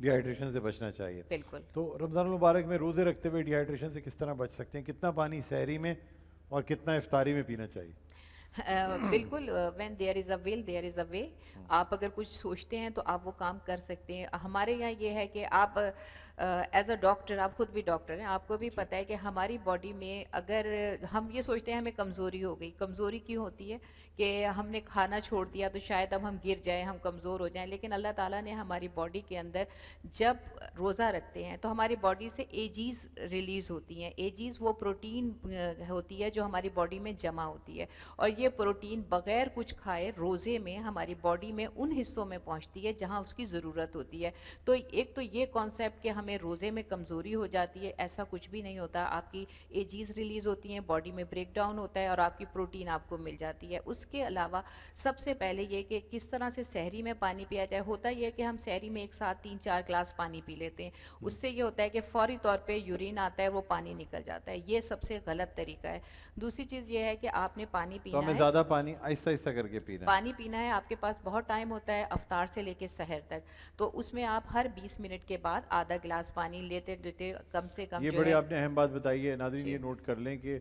D hydration سے بچنا چاہیے. بالکل. تو رمضان المبارک میں روزے رکھتے ہوئے ڈی ہائیڈریشن سے کس طرح بچ سکتے ہیں؟ کتنا پانی سحری میں اور کتنا افطاری میں پینا چاہیے؟ بالکل. When there is a will there is a way. آپ اگر کچھ سوچتے ہیں تو آپ وہ کام کر سکتے ہیں. ہمارے یہاں یہ ہے کہ آپ ایز اے ڈاکٹر، آپ خود بھی ڈاکٹر ہیں، آپ کو بھی پتہ ہے کہ ہماری باڈی میں اگر ہم یہ سوچتے ہیں ہمیں کمزوری ہو گئی. کمزوری کیوں ہوتی ہے؟ کہ ہم نے کھانا چھوڑ دیا تو شاید اب ہم گر جائیں، ہم کمزور ہو جائیں. لیکن اللہ تعالیٰ نے ہماری باڈی کے اندر جب روزہ رکھتے ہیں تو ہماری باڈی سے ایجیز ریلیز ہوتی ہیں. ایجیز وہ پروٹین ہوتی ہے جو ہماری باڈی میں جمع ہوتی ہے، اور یہ پروٹین بغیر کچھ کھائے روزے میں ہماری باڈی میں ان حصوں میں پہنچتی ہے جہاں اس کی ضرورت ہوتی ہے. تو ایک تو یہ کانسیپٹ کہ ہمیں روزے میں کمزوری ہو جاتی ہے، ایسا کچھ بھی نہیں ہوتا. آپ کی ایجیز ریلیز ہوتی ہیں، باڈی میں بریک ڈاؤن ہوتا ہے اور آپ کی پروٹین آپ کو مل جاتی ہے. اس کے علاوہ سب سے پہلے یہ کہ کس طرح سے سحری میں پانی پیا جائے. ہوتا یہ ہے کہ ہم سحری میں ایک ساتھ 3-4 گلاس پانی پی لیتے ہیں، اس سے یہ ہوتا ہے کہ فوری طور پہ یورین آتا ہے، وہ پانی نکل جاتا ہے. یہ سب سے غلط طریقہ ہے. دوسری چیز یہ ہے کہ آپ نے پانی تو پینا ہمیں ہے، زیادہ پانی آہستہ آہستہ کر کے پینا ہے. پانی پینا ہے. آپ کے پاس بہت ٹائم ہوتا ہے افطار سے لے کے سحر تک، تو اس میں آپ ہر 20 منٹ کے بعد آدھا گلاس پانی لیتے لیتے کم سے کم یہ جو بڑی ہے. آپ نے اہم بات بتائی ہے. ناظرین جی. یہ نوٹ کر لیں کہ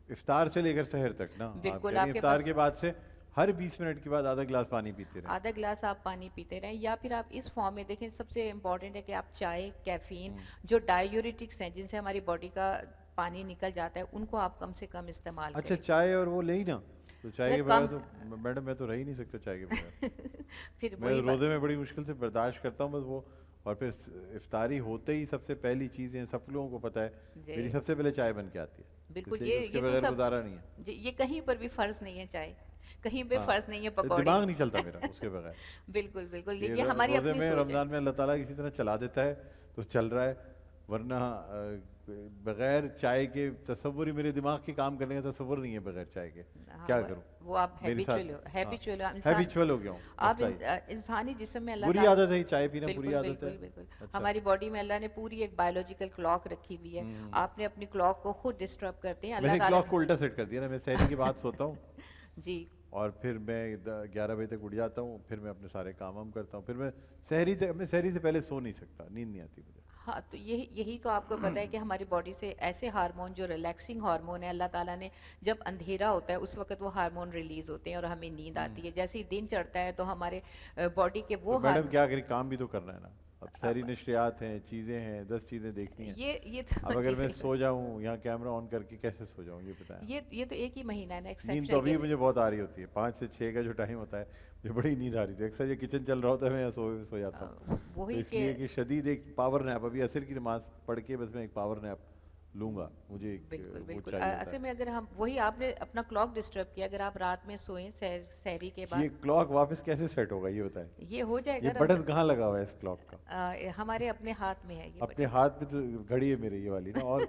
افطار سے لے کر سحر تک نا، آپ بالکل. کہہ رہی آپ ہیں کے افطار پاس کے بعد سے ہر 20 منٹ کے بعد آدھا گلاس پانی پیتے رہیں. آدھا گلاس آپ پانی پیتے رہیں، یا پھر آپ اس فارم میں دیکھیں. سب سے امپورٹنٹ ہے کہ آپ چائے، کیفین، جو ڈائیوریٹکس ہیں جن سے ہماری باڈی کا پانی نکل جاتا ہے، ان کو آپ کم سے کم استعمال اچھا کریں. چائے اور وہ لے ہی نا، تو چائے کے کم بغیر تو میڈم میں تو رہ ہی نہیں سکتا چائے کے بغیر. پھر میں وہی روزے میں بڑی مشکل سے برداشت کرتا ہوں بس وہ. اور پھر افطاری ہوتے ہی سب سے پہلی چیزیں سب لوگوں کو پتہ ہے میری سب سے پہلے چائے بن کے آتی ہے. بالکل. اس لیے کہ اس کے یہ تو بغیر سب گزارا نہیں ہے. یہ کہیں پر بھی فرض نہیں ہے. چائے کہیں پہ ہاں فرض نہیں ہے. پکوڑی دماغ نہیں چلتا میرا اس کے بغیر. بالکل بالکل. یہ یہ ہماری روزے اپنی میں سوچ ہے. رمضان میں اللہ تعالیٰ کسی طرح چلا دیتا ہے تو چل رہا ہے، ورنہ بغیر چائے کے تصور ہی میرے دماغ کے کام کرنے کا تصور نہیں ہے بغیر چائے کے. کیا کروں؟ وہ آپ میری ہیبیچول ہیبیچول ہو گیا ہوں. آپ انسانی جسم میں اللہ بری تعالیٰ عادت ہے چائے پینا، بری عادت ہے. بالکل. ہماری باڈی میں اللہ نے پوری ایک بایولوجیکل کلاک رکھی ہوئی ہے. آپ نے اپنی کلاک کو خود ڈسٹرب کرتے ہیں. میں اللہ نے تعالیٰ کلاک کو الٹا سیٹ کر دیا نا. میں سحری کے بعد سوتا ہوں جی. اور پھر میں 11 بجے تک اٹھ جاتا ہوں. پھر میں اپنے سارے کام وام کرتا ہوں. پھر میں سحری سے پہلے سو نہیں سکتا، نیند نہیں آتی مجھے. ہاں تو یہی تو آپ کو پتہ ہے کہ ہماری باڈی سے ایسے ہارمون جو ریلیکسنگ ہارمون ہے، اللہ تعالیٰ نے جب اندھیرا ہوتا ہے اس وقت وہ ہارمون ریلیز ہوتے ہیں اور ہمیں نیند آتی ہے. جیسے ہی دن چڑھتا ہے تو ہمارے باڈی کے وہ میڈم کیا کریں، کام بھی تو کرنا ہے نا. اب سحری نشریات ہیں، چیزیں ہیں، 10 چیزیں دیکھنی ہیں. یہ تو اب اگر میں سو جاؤں یہاں کیمرہ آن کر کے کیسے سو جاؤں یہ بتائیں. یہ تو ایک ہی مہینہ ہے نا. نیند تو ابھی مجھے بہت آ رہی ہوتی ہے. 5 سے 6 کا جو ٹائم ہوتا ہے مجھے بڑی نیند آ رہی تھی. اکثر یہ کچن چل رہا ہوتا ہے میں سو جاتا ہوں. اس لیے کہ شدید ایک پاور نیپ، ابھی عصر کی نماز پڑھ کے بس میں ایک پاور نیپ لوں گا. مجھے بالکل. اصل میں اگر ہم وہی آپ نے اپنا کلاک ڈسٹرب کیا، اگر آپ رات میں سوئیں سحری کے بعد، یہ کلاک واپس کیسے سیٹ ہوگا یہ بتائیں. یہ ہو جائے گا. یہ بٹن کہاں لگا ہوا ہے اس کلاک کا؟ ہمارے اپنے ہاتھ میں ہے. یہ اپنے ہاتھ میں تو گھڑی ہے میرے یہ والی نا. اور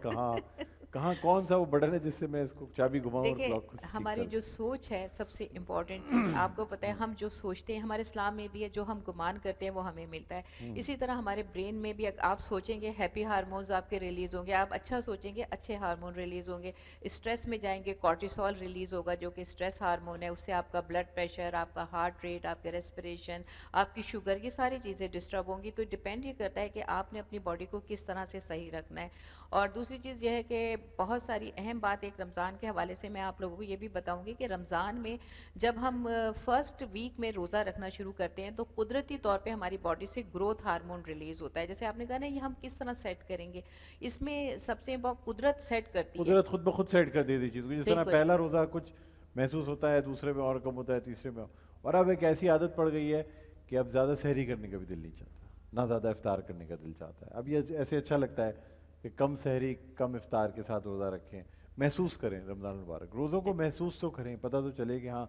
کہاں کون سا وہ بٹن ہے جس سے میں اس کو چابی گھماؤں اور کلاک کو؟ ہماری جو سوچ ہے سب سے امپورٹنٹ. آپ کو پتہ ہے ہم جو سوچتے ہیں ہمارے اسلام میں بھی ہے، جو ہم گمان کرتے ہیں وہ ہمیں ملتا ہے. اسی طرح ہمارے برین میں بھی آپ سوچیں گے ہیپی ہارمونز آپ کے ریلیز ہوں گے. آپ اچھا سوچیں گے اچھے ہارمون ریلیز ہوں گے. اسٹریس میں جائیں گے کورٹیسول ریلیز ہوگا جو کہ اسٹریس ہارمون ہے. اس سے آپ کا بلڈ پریشر، آپ کا ہارٹ ریٹ، آپ کا ریسپریشن، آپ کی شوگر، یہ ساری چیزیں ڈسٹرب ہوں گی. تو ڈپینڈ یہ کرتا ہے کہ آپ نے اپنی باڈی کو کس طرح سے صحیح رکھنا ہے. اور دوسری چیز یہ ہے کہ بہت ساری اہم بات ایک رمضان کے حوالے سے میں آپ لوگوں کو یہ بھی بتاؤں گی کہ رمضان میں جب ہم فرسٹ ویک میں روزہ رکھنا شروع کرتے ہیں تو قدرتی طور پہ ہماری باڈی سے گروتھ ہارمون ریلیز ہوتا ہے. جیسے آپ نے کہا نا یہ ہم کس طرح سیٹ کریں گے، اس میں سب سے بہت قدرت سیٹ کرتی ہے. قدرت خود بخود سیٹ کر دیتی چیز. جس طرح پہلا روزہ کچھ محسوس ہوتا ہے، دوسرے میں اور کم ہوتا ہے، تیسرے میں. اور اب ایک ایسی عادت پڑ گئی ہے کہ اب زیادہ سحری کرنے کا بھی دل نہیں چاہتا، نہ زیادہ افطار کرنے کا دل چاہتا ہے. اب یہ ایسے اچھا لگتا ہے کہ کم سحری کم افطار کے ساتھ روزہ رکھیں. محسوس کریں رمضان المبارک، روزوں کو محسوس تو کریں، پتہ تو چلے کہ ہاں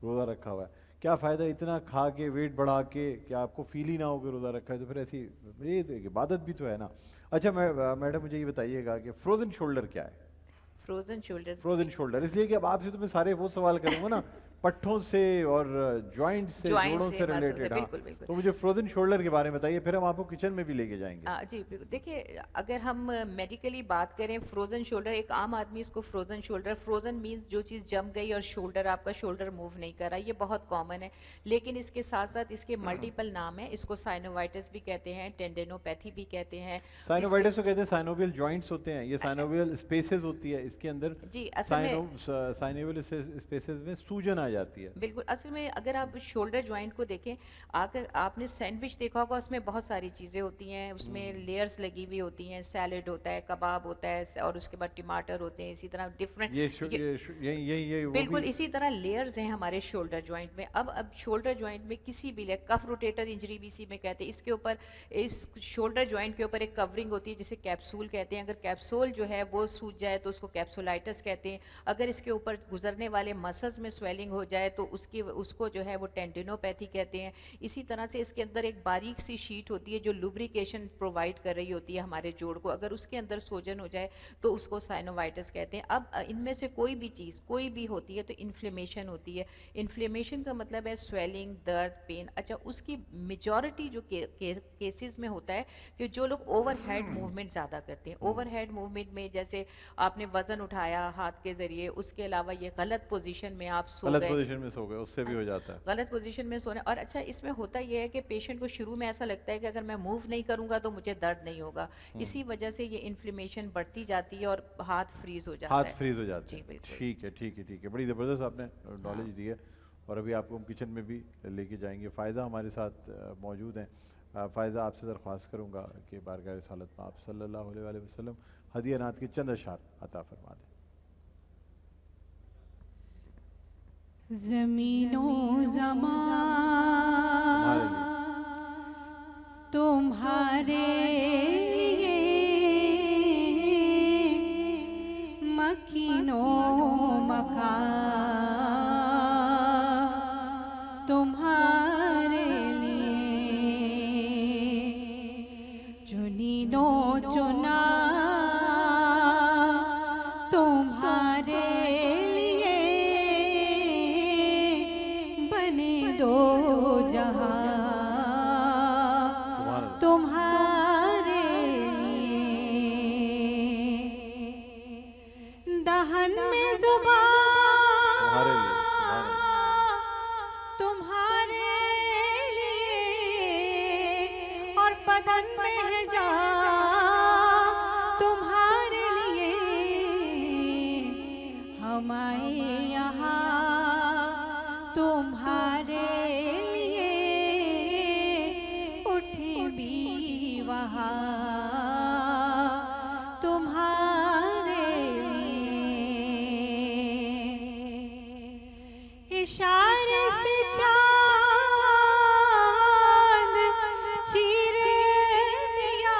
روزہ رکھا ہوا ہے. کیا فائدہ اتنا کھا کے ویٹ بڑھا کے کہ آپ کو فیل ہی نہ ہو کہ روزہ رکھا ہے. تو پھر ایسی یہ عبادت بھی تو ہے نا. اچھا میڈم مجھے یہ بتائیے گا کہ فروزن شولڈر کیا ہے؟ فروزن شولڈر اس لیے کہ اب آپ سے تو میں سارے وہ سوال کروں گا نا پٹھوں سے اور جوائنٹ سے Joint جوڑوں سے، سے muscle سے، ریلیٹڈ. ہاں بالکل، بالکل. تو مجھے فروزن شولڈر کے بارے میں بتائیے, پھر ہم آپ کو کچن میں بھی لے کے جائیں گے. جی بالکل. دیکھیے اگر ہم میڈیکلی بات کریں فروزن شولڈر, ایک عام آدمی اس کو فروزن شولڈر, فروزن مینس جو چیز جم گئی اور شولڈر آپ کا شولڈر موو نہیں کر رہا, یہ بہت کامن ہے. لیکن اس کے ساتھ ساتھ اس کے ملٹیپل نام ہیں. اس کو سائنووائٹس بھی کہتے ہیں, ٹینڈینوپیتھی بھی کہتے ہیں. سائنووائٹس کو کہتے ہیں سائنوویل جوائنٹس ہوتے ہیں, یہ سائنوویل اسپیسز ہوتی ہے, اس کے اندر جی اصل میں سائنوویل اسپیسز میں سوجن آ جاتی ہے. بالکل. اصل میں اگر آپ شولڈر جوائنٹ کو دیکھیں, آپ نے سینڈوچ دیکھا ہوگا, اس میں بہت ساری چیزیں ہوتی ہیں, اس میں لیئرز لگی ہوئی ہوتی ہیں, سیلڈ ہوتا ہے, کباب ہوتا ہے, اور اس کے بعد ٹماٹر ہوتے ہیں, اسی طرح ڈفرینٹ, بالکل اسی طرح لیئرز ہیں ہمارے شولڈر جوائنٹ میں. اب شولڈر جوائنٹ میں کسی بھی کف روٹیٹر انجری بھی اسی میں کہتے ہیں. اس کے اوپر, اس شولڈر جوائنٹ کے اوپر ایک کورنگ ہوتی ہے جسے کیپسول کہتے ہیں. اگر کیپسول جو ہے وہ سوج جائے تو اس کو کیپسولائٹس کہتے ہیں. اگر اس کے اوپر گزرنے والے مسلز میں سویلنگ ہو جائے تو اس کو جو ہے وہ ٹینڈینوپیتھی کہتے ہیں. اسی طرح سے اس کے اندر ایک باریک سی شیٹ ہوتی ہے جو لوبریکیشن پرووائڈ کر رہی ہوتی ہے ہمارے جوڑ کو, اگر اس کے اندر سوجن ہو جائے تو اس کو سائنووائٹس کہتے ہیں. اب ان میں سے کوئی بھی چیز کوئی بھی ہوتی ہے تو انفلیمیشن ہوتی ہے. انفلیمیشن کا مطلب ہے سویلنگ, درد, پین. اچھا, اس کی میجورٹی جو کیسز میں ہوتا ہے کہ جو لوگ اوور ہیڈ موومنٹ زیادہ کرتے ہیں, اوور ہیڈ موومنٹ میں جیسے آپ نے وزن اٹھایا ہاتھ کے ذریعے, اس کے علاوہ یہ غلط پوزیشن میں آپ سو غلط گئے, پوزیشن میں سو گئے, اس سے بھی ہو جاتا ہے. غلط پوزیشن میں سونا. اور اچھا اس میں ہوتا یہ ہے کہ پیشنٹ کو شروع میں ایسا لگتا ہے کہ اگر میں موو نہیں کروں گا تو مجھے درد نہیں ہوگا, اسی وجہ سے یہ انفلیمیشن بڑھتی جاتی ہے اور ہاتھ فریز ہو جاتا ہے. ہاتھ فریز ہو جاتے جی ہیں. بالکل. ٹھیک ہے ٹھیک ہے ٹھیک ہے, بڑی زبردست آپ نے نالج دی ہے, اور ابھی آپ کو ہم کچن میں بھی لے کے جائیں گے. فائزہ ہمارے ساتھ موجود ہیں. فائزہ, آپ سے درخواست کروں گا کہ بارگاہ رسالت میں آپ صلی اللہ علیہ وآلہ وسلم ہدیہ نعت کے چند اشعار عطا فرما دیں. زمین و زمان تمہارے لیے, مکین و مکان تمہارے لیے, چنین و چنا تمہارے لیے, بنے دو جہاں تمہارے لیے, دہن میں زبان تمہارے لیے, اور بدن میں ہے جان تمہارے لیے. ہم آئے یہاں تمہارے لیے, اٹھیں بھی وہاں تمہارے لیے. اشارے سے چاند چیر دیا,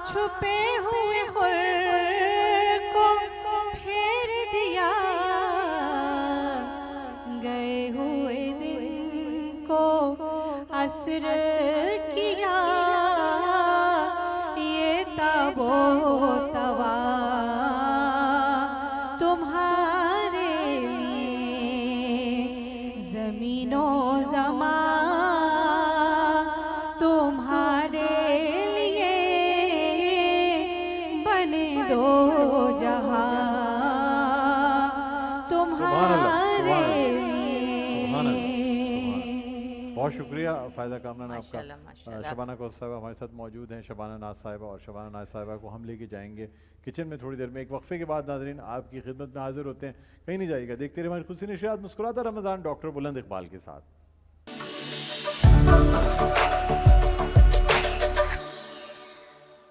چھپے ہوئے خور کو پھیر دیا, گئے ہوئے دن کو عصر کیا, یہ تاب و توا تمہارے لیے, زمین و زمان تمہارے لیے, بنے دو جہاں تمہارے لیے. بہت شکریہ فائزہ کامران آپ کا. ماشاءاللہ ماشاءاللہ. شبانہ کوثر صاحبہ ہمارے ساتھ موجود ہیں, شبانہ ناز صاحبہ, اور شبانہ ناز صاحبہ کو ہم لے کے جائیں گے کچن میں تھوڑی دیر میں. ایک وقفے کے بعد ناظرین آپ کی خدمت میں حاضر ہوتے ہیں. کہیں نہیں جائے گا, دیکھتے رہے ہماری خود سی نشریات مسکراتا رمضان ڈاکٹر بلند اقبال کے ساتھ.